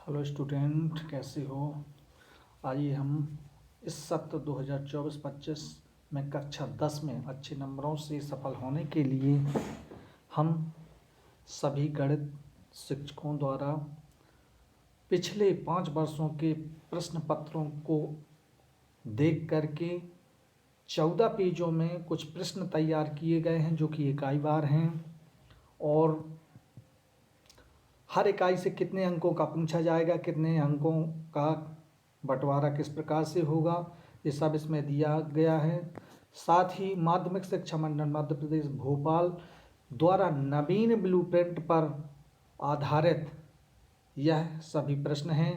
Hello student, कैसे हो। आइए हम इस सत्र 2024-25 में कक्षा 10 में अच्छे नंबरों से सफल होने के लिए हम सभी गणित शिक्षकों द्वारा पिछले 5 वर्षों के प्रश्न पत्रों को देख करके 14 पेजों में कुछ प्रश्न तैयार किए गए हैं जो कि इकाईवार हैं और हर इकाई से कितने अंकों का पूछा जाएगा, कितने अंकों का बंटवारा किस प्रकार से होगा, ये सब इसमें दिया गया है। साथ ही माध्यमिक शिक्षा मंडल मध्य प्रदेश भोपाल द्वारा नवीन ब्लूप्रिंट पर आधारित यह सभी प्रश्न हैं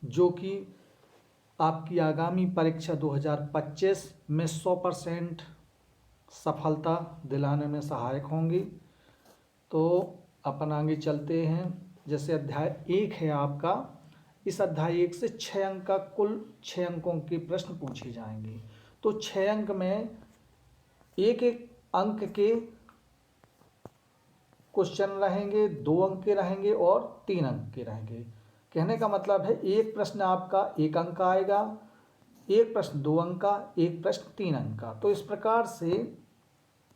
जो कि आपकी आगामी परीक्षा 2025 में 100% सफलता दिलाने में सहायक होंगी। तो अपन आगे चलते हैं। जैसे अध्याय 1 है आपका, इस अध्याय 1 से 6 अंक का कुल 6 अंकों के प्रश्न पूछे जाएंगे। तो 6 अंक में एक एक अंक के क्वेश्चन रहेंगे, 2 अंक के रहेंगे और 3 अंक के रहेंगे। कहने का मतलब है एक प्रश्न आपका 1 अंक का आएगा, एक प्रश्न 2 अंक का, एक प्रश्न 3 अंक का। तो इस प्रकार से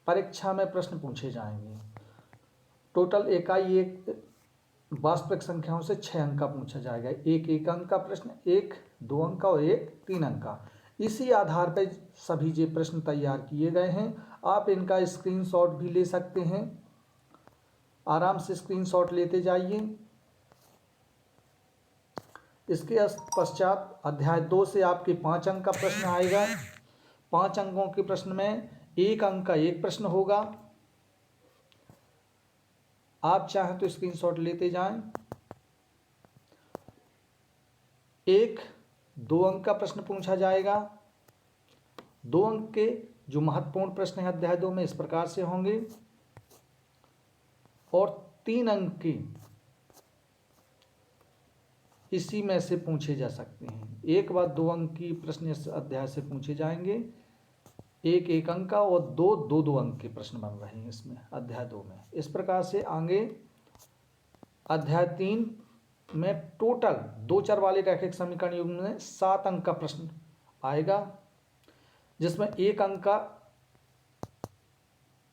परीक्षा में प्रश्न पूछे जाएंगे। टोटल इकाई एक वास्तविक संख्याओं से 6 अंक का पूछा जाएगा। एक 1 अंक का प्रश्न, एक 2 अंक का और एक 3 अंक का। इसी आधार पर सभी ये प्रश्न तैयार किए गए हैं। आप इनका स्क्रीनशॉट भी ले सकते हैं, आराम से स्क्रीनशॉट लेते जाइए। इसके पश्चात अध्याय 2 से आपके 5 अंक का प्रश्न आएगा। 5 अंकों के प्रश्न में 1 अंक का एक प्रश्न होगा। आप चाहें तो स्क्रीनशॉट लेते जाएं। एक 2 अंक का प्रश्न पूछा जाएगा। 2 अंक के जो महत्वपूर्ण प्रश्न है अध्याय 2 में इस प्रकार से होंगे और 3 अंक के इसी में से पूछे जा सकते हैं। एक बार 2 अंक की प्रश्न इस अध्याय से पूछे जाएंगे, एक 1 अंक का और 2 अंक के प्रश्न बन रहे हैं इसमें अध्याय 2 में। इस प्रकार से आगे अध्याय 3 में टोटल 2 चर वाले रैखिक समीकरण युग्म में 7 अंक का प्रश्न आएगा, जिसमें 1 अंक का,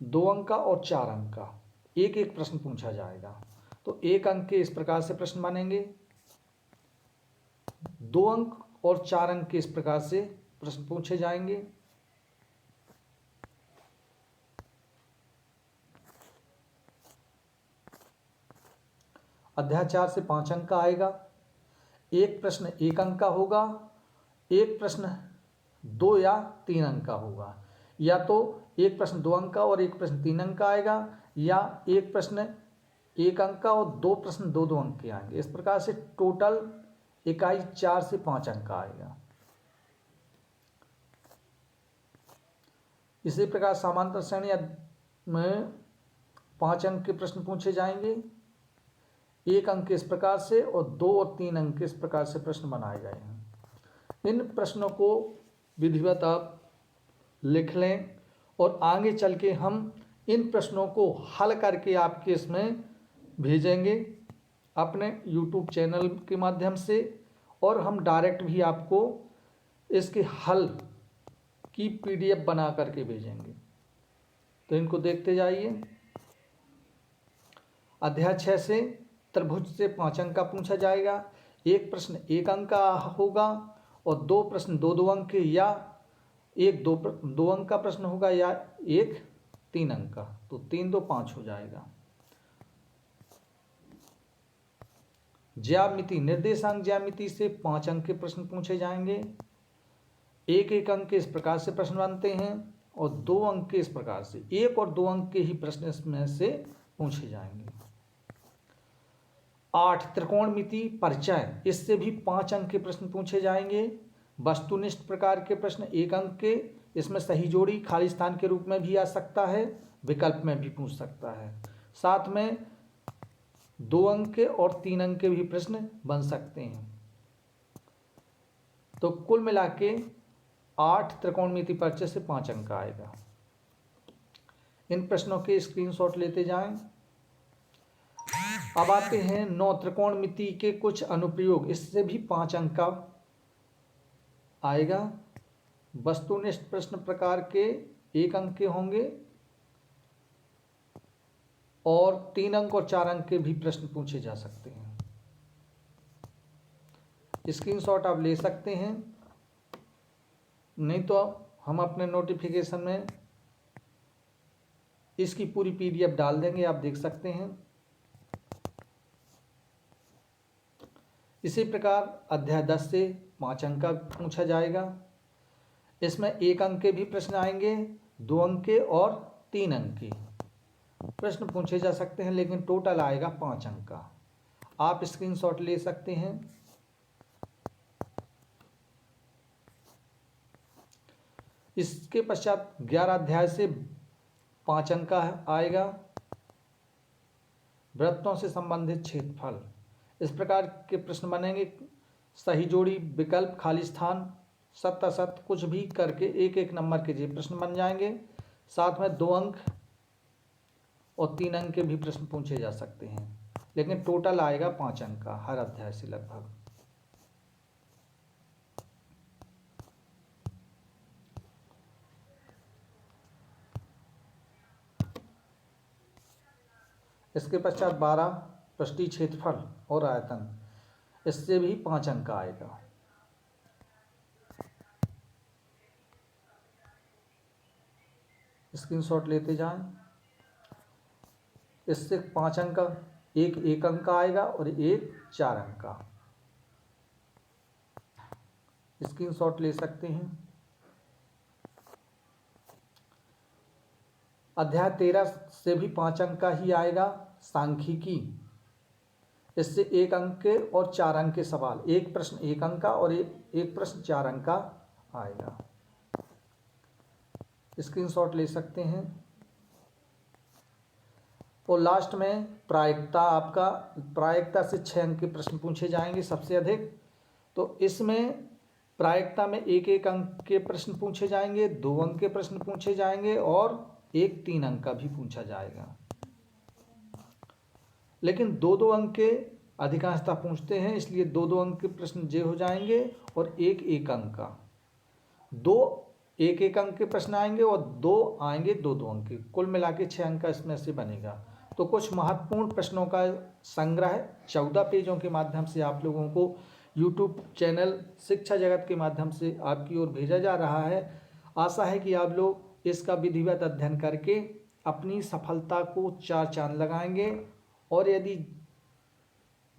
2 अंक का और 4 अंक का एक एक प्रश्न पूछा जाएगा। तो 1 अंक के इस प्रकार से प्रश्न बनेंगे, 2 अंक और 4 अंक के इस प्रकार से प्रश्न पूछे जाएंगे। अध्याय 4 से 5 अंक का आएगा। एक प्रश्न 1 अंक का होगा, एक प्रश्न 2 या 3 अंक का होगा, या तो एक प्रश्न 2 अंक का और एक प्रश्न 3 अंक का आएगा, या एक प्रश्न 1 अंक का और 2 प्रश्न 2 अंक के आएंगे। इस प्रकार से टोटल इकाई 4 से 5 अंक का आएगा। इसी प्रकार समांतर श्रेणी में 5 अंक के प्रश्न पूछे जाएंगे। 1 अंक इस प्रकार से और 2 और 3 अंक इस प्रकार से प्रश्न बनाए गए हैं। इन प्रश्नों को विधिवत आप लिख लें और आगे चल के हम इन प्रश्नों को हल करके आपके इसमें भेजेंगे अपने YouTube चैनल के माध्यम से, और हम डायरेक्ट भी आपको इसके हल की PDF बना करके भेजेंगे। तो इनको देखते जाइए। अध्याय 6 से त्रिभुज से 5 अंक का पूछा जाएगा। एक प्रश्न 1 अंक का होगा और 2 प्रश्न 2 अंक के, या एक 2 अंक का प्रश्न होगा या एक 3 अंक का। तो 3 2 5 हो जाएगा। ज्यामिति, निर्देशांक ज्यामिति से 5 अंक के प्रश्न पूछे जाएंगे। 1 अंक के इस प्रकार से प्रश्न बनते हैं और 2 अंक के इस प्रकार से, 1 और 2 अंक के ही प्रश्न इसमें से पूछे जाएंगे। 8 त्रिकोणमिति परिचय, इससे भी 5 अंक के प्रश्न पूछे जाएंगे। वस्तुनिष्ठ प्रकार के प्रश्न 1 अंक के, इसमें सही जोड़ी खाली स्थान के रूप में भी आ सकता है, विकल्प में भी पूछ सकता है। साथ में 2 अंक के और 3 अंक के भी प्रश्न बन सकते हैं। तो कुल मिला के 8 त्रिकोणमिति परिचय से 5 अंक का आएगा। इन प्रश्नों के स्क्रीनशॉट लेते जाएं। अब आते हैं 9 त्रिकोणमिति के कुछ अनुप्रयोग, इससे भी 5 अंक का आएगा। वस्तुनिष्ठ प्रश्न प्रकार के 1 अंक के होंगे और 3 अंक और 4 अंक के भी प्रश्न पूछे जा सकते हैं। स्क्रीनशॉट आप ले सकते हैं, नहीं तो हम अपने नोटिफिकेशन में इसकी पूरी PDF डाल देंगे, आप देख सकते हैं। इसी प्रकार अध्याय 10 से 5 अंक का पूछा जाएगा। इसमें 1 अंक के भी प्रश्न आएंगे, 2 अंक के और 3 अंक के प्रश्न पूछे जा सकते हैं, लेकिन टोटल आएगा 5 अंक का। आप स्क्रीनशॉट ले सकते हैं। इसके पश्चात 11 अध्याय से 5 अंक का आएगा। वृत्तों से संबंधित क्षेत्रफल, इस प्रकार के प्रश्न बनेंगे। सही जोड़ी, विकल्प, खाली स्थान, सत्य असत्य कुछ भी करके 1-1 नंबर के ये प्रश्न बन जाएंगे। साथ में 2 अंक और 3 अंक के भी प्रश्न पूछे जा सकते हैं, लेकिन टोटल आएगा 5 अंक का हर अध्याय से लगभग। इसके पश्चात 12 पृष्ठीय क्षेत्रफल और आयतन, इससे भी 5 अंक का आएगा। स्क्रीनशॉट लेते जाएं। इससे 5 अंक का, एक 1 अंक का आएगा और एक 4 अंक का। स्क्रीनशॉट ले सकते हैं। अध्याय 13 से भी 5 अंक का ही आएगा, सांख्यिकी। इससे 1 अंक के और 4 अंक के सवाल, एक प्रश्न 1 अंक का और एक प्रश्न 4 अंक का आएगा। स्क्रीनशॉट ले सकते हैं। और लास्ट में प्रायिकता, आपका प्रायिकता से 6 अंक के प्रश्न पूछे जाएंगे सबसे अधिक। तो इसमें प्रायिकता में 1-1 अंक के प्रश्न पूछे जाएंगे, 2 अंक के प्रश्न पूछे जाएंगे और एक 3 अंक का भी पूछा जाएगा। लेकिन 2-2 अंक के अधिकांशतः पूछते हैं, इसलिए 2-2 अंक के प्रश्न जे हो जाएंगे और 1-1 अंक का। 2 1-1 अंक के प्रश्न आएंगे और 2 आएंगे 2-2 अंक के। कुल मिला के 6 अंक का इसमें से बनेगा। तो कुछ महत्वपूर्ण प्रश्नों का संग्रह 14 पेजों के माध्यम से आप लोगों को YouTube चैनल शिक्षा जगत के माध्यम से आपकी ओर भेजा जा रहा है। आशा है कि आप लोग इसका विधिवत अध्ययन करके अपनी सफलता को 4 चांद लगाएंगे। और यदि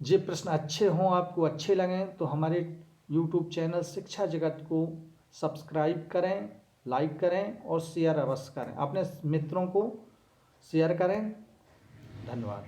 ये प्रश्न अच्छे हों, आपको अच्छे लगें, तो हमारे YouTube चैनल शिक्षा जगत को सब्सक्राइब करें, लाइक करें और शेयर अवश्य करें। अपने मित्रों को शेयर करें। धन्यवाद।